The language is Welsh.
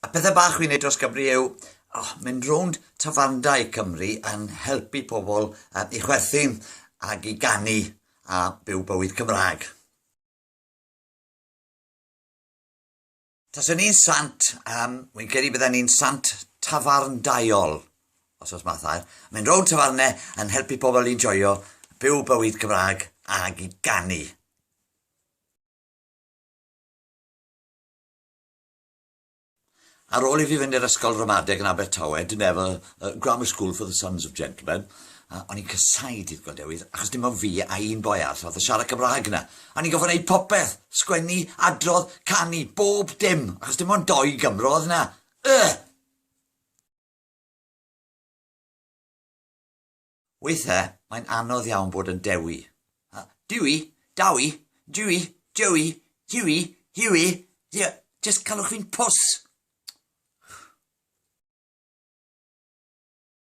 A pethau bach fi'n neud dros Gymru yw mynd rownd tafarndau Cymru yn helpu pobl i chwerthin ac i ganu a byw bywyd Cymraeg. Taswn ni'n sant, wy'n credu bydden ni'n sant tafarndaiol, os oes mathau. Mynd rownd tafarnau yn helpu pobl i joio byw bywyd Cymraeg ac i ganu. Ar ôl I fi fynd i'r ysgol ramadeg yn Abertawe, Dynefa, Grammar School for the Sons of Gentlemen, o'n i'n casáu Dydd Gŵyl Dewi, achos dim ond fi a un boi all oedd y siarad Cymraeg yna. O'n i'n gofio wneud popeth, sgwennu, adrodd, canu, bob dim, achos dim ond 2 Gymro oedd yna. Weithiau, mae'n anodd iawn bod yn Dewi. Dewi, Dawi, Dewi, Joey, Huey, Huey, just calwch fi'n pws.